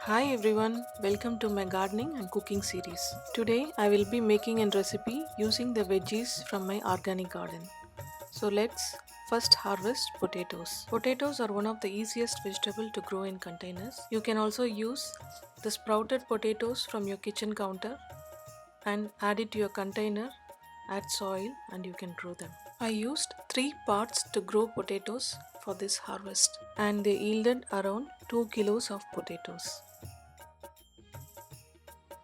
Hi everyone, welcome to my gardening and cooking series. Today I will be making a recipe using the veggies from my organic garden. So let's first harvest potatoes. Potatoes are one of the easiest vegetable to grow in containers. You can also use the sprouted potatoes from your kitchen counter and add it to your container, add soil and you can grow them. I used 3 pots to grow potatoes for this harvest and they yielded around 2 kilos of potatoes.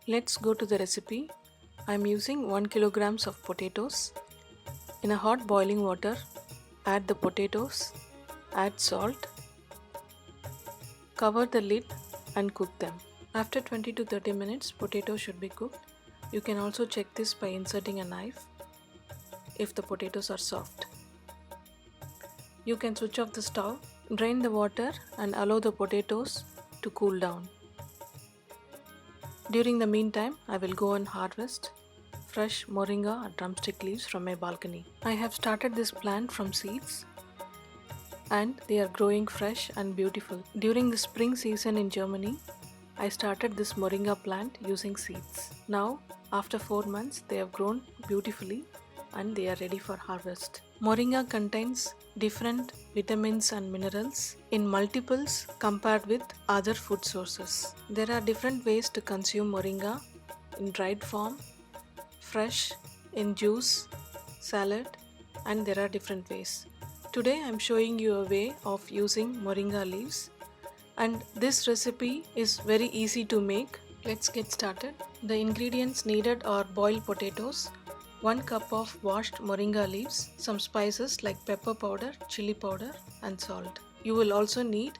Let's go to the recipe. I am using 1 kilograms of potatoes. In a hot boiling water, add the potatoes, add salt, cover the lid and cook them. After 20 to 30 minutes, potatoes should be cooked. You can also check this by inserting a knife if the potatoes are soft. You can switch off the stove, drain the water and allow the potatoes to cool down. During the meantime, I will go and harvest fresh moringa or drumstick leaves from my balcony. I have started this plant from seeds and they are growing fresh and beautiful. During the spring season in Germany, I started this moringa plant using seeds. Now, after 4 months, they have grown beautifully and they are ready for harvest. Moringa contains different vitamins and minerals in multiples compared with other food sources. There are different ways to consume moringa in dried form, fresh, in juice, salad, and there are different ways. Today I am showing you a way of using moringa leaves and this recipe is very easy to make. Let's get started. The ingredients needed are boiled potatoes, 1 cup of washed moringa leaves, some spices like pepper powder, chili powder and salt. You will also need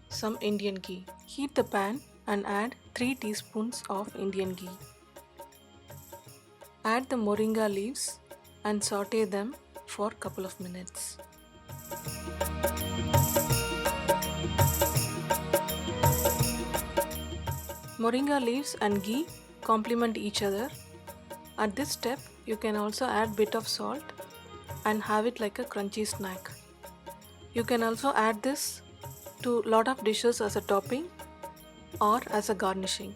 some Indian ghee. Heat the pan and add 3 teaspoons of Indian ghee. Add the moringa leaves and saute them for a couple of minutes. Moringa leaves and ghee complement each other. At this step, you can also add bit of salt and have it like a crunchy snack. You can also add this to lot of dishes as a topping or as a garnishing.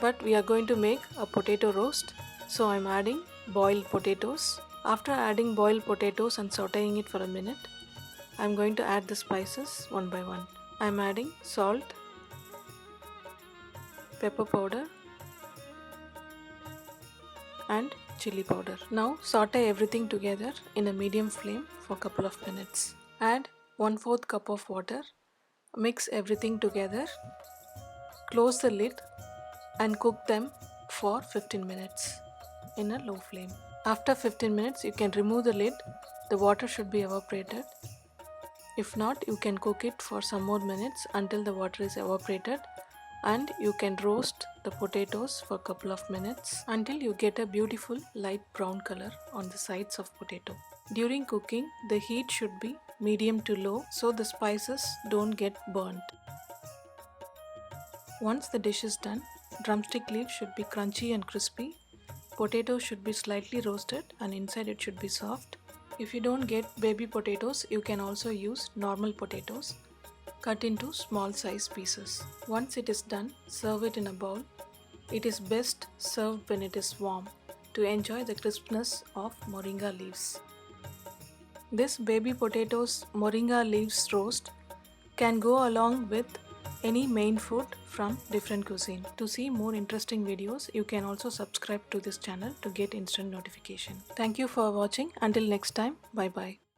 But we are going to make a potato roast, so I am adding boiled potatoes. After adding boiled potatoes and sauteing it for a minute, I am going to add the spices one by one. I am adding salt, pepper powder and chili powder. Now saute everything together in a medium flame for a couple of minutes. Add 1/4 cup of water. Mix everything together. Close the lid and cook them for 15 minutes in a low flame. After 15 minutes, you can remove the lid. The water should be evaporated. If not, you can cook it for some more minutes until the water is evaporated and you can roast the potatoes for a couple of minutes until you get a beautiful light brown color on the sides of potato. During cooking, the heat should be medium to low so the spices don't get burnt. Once the dish is done, drumstick leaves should be crunchy and crispy. Potatoes should be slightly roasted and inside it should be soft. If you don't get baby potatoes, you can also use normal potatoes cut into small size pieces. Once it is done, serve it in a bowl. It is best served when it is warm to enjoy the crispness of moringa leaves. This baby potatoes moringa leaves roast can go along with any main food from different cuisine. To see more interesting videos, you can also subscribe to this channel to get instant notification. Thank you for watching. Until next time, bye bye.